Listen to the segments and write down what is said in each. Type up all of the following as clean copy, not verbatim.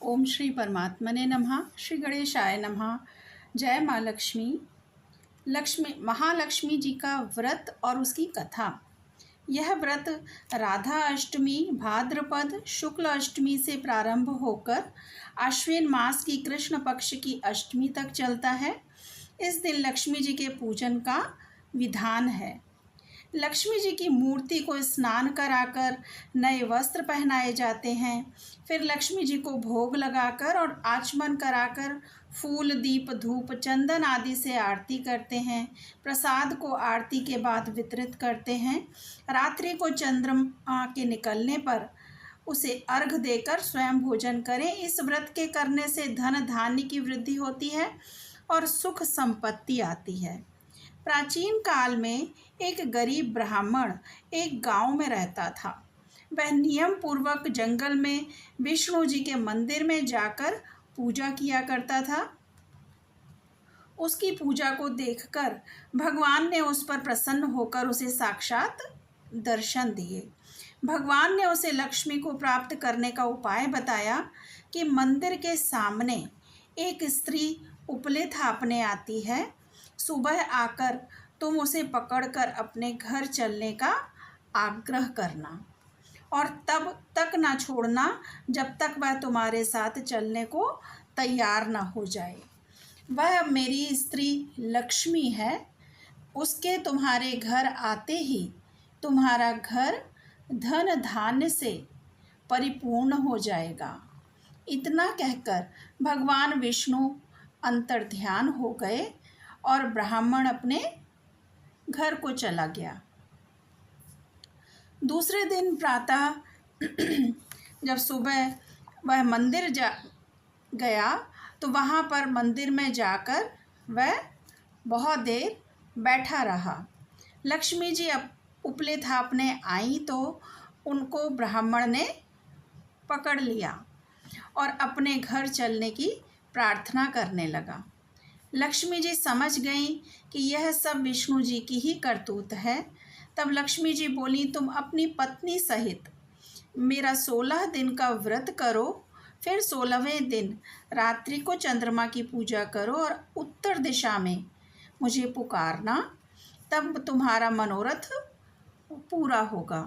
ओम श्री परमात्मने नमः। श्री गणेशाय नमः। जय माँ लक्ष्मी। महालक्ष्मी जी का व्रत और उसकी कथा। यह व्रत राधा अष्टमी भाद्रपद शुक्ल अष्टमी से प्रारंभ होकर आश्विन मास की कृष्ण पक्ष की अष्टमी तक चलता है। इस दिन लक्ष्मी जी के पूजन का विधान है। लक्ष्मी जी की मूर्ति को स्नान कराकर नए वस्त्र पहनाए जाते हैं। फिर लक्ष्मी जी को भोग लगाकर और आचमन कराकर फूल दीप धूप चंदन आदि से आरती करते हैं। प्रसाद को आरती के बाद वितरित करते हैं। रात्रि को चंद्रमा के निकलने पर उसे अर्घ देकर स्वयं भोजन करें। इस व्रत के करने से धन धान्य की वृद्धि होती है और सुख संपत्ति आती है। प्राचीन काल में एक गरीब ब्राह्मण एक गांव में रहता था। वह नियम पूर्वक जंगल में विष्णु जी के मंदिर में जाकर पूजा किया करता था। उसकी पूजा को देखकर भगवान ने उस पर प्रसन्न होकर उसे साक्षात दर्शन दिए। भगवान ने उसे लक्ष्मी को प्राप्त करने का उपाय बताया कि मंदिर के सामने एक स्त्री उपले थापने आती है। सुबह आकर तुम उसे पकड़कर अपने घर चलने का आग्रह करना और तब तक ना छोड़ना जब तक वह तुम्हारे साथ चलने को तैयार ना हो जाए। वह मेरी स्त्री लक्ष्मी है। उसके तुम्हारे घर आते ही तुम्हारा घर धन धान्य से परिपूर्ण हो जाएगा। इतना कहकर भगवान विष्णु अंतर्ध्यान हो गए और ब्राह्मण अपने घर को चला गया। दूसरे दिन प्रातः जब सुबह वह मंदिर गया तो वहाँ पर मंदिर में जाकर वह बहुत देर बैठा रहा। लक्ष्मी जी उपले थापने आई तो उनको ब्राह्मण ने पकड़ लिया और अपने घर चलने की प्रार्थना करने लगा। लक्ष्मी जी समझ गई कि यह सब विष्णु जी की ही करतूत है। तब लक्ष्मी जी बोली, तुम अपनी पत्नी सहित मेरा 16 दिन का व्रत करो, फिर 16वें दिन रात्रि को चंद्रमा की पूजा करो और उत्तर दिशा में मुझे पुकारना, तब तुम्हारा मनोरथ पूरा होगा।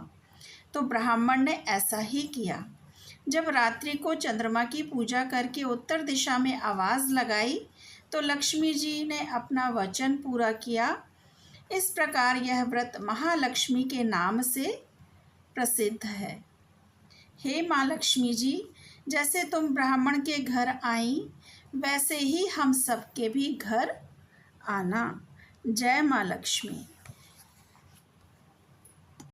तो ब्राह्मण ने ऐसा ही किया। जब रात्रि को चंद्रमा की पूजा करके उत्तर दिशा में आवाज़ लगाई तो लक्ष्मी जी ने अपना वचन पूरा किया। इस प्रकार यह व्रत महालक्ष्मी के नाम से प्रसिद्ध है। हे माँ लक्ष्मी जी, जैसे तुम ब्राह्मण के घर आई वैसे ही हम सबके भी घर आना। जय माँ लक्ष्मी।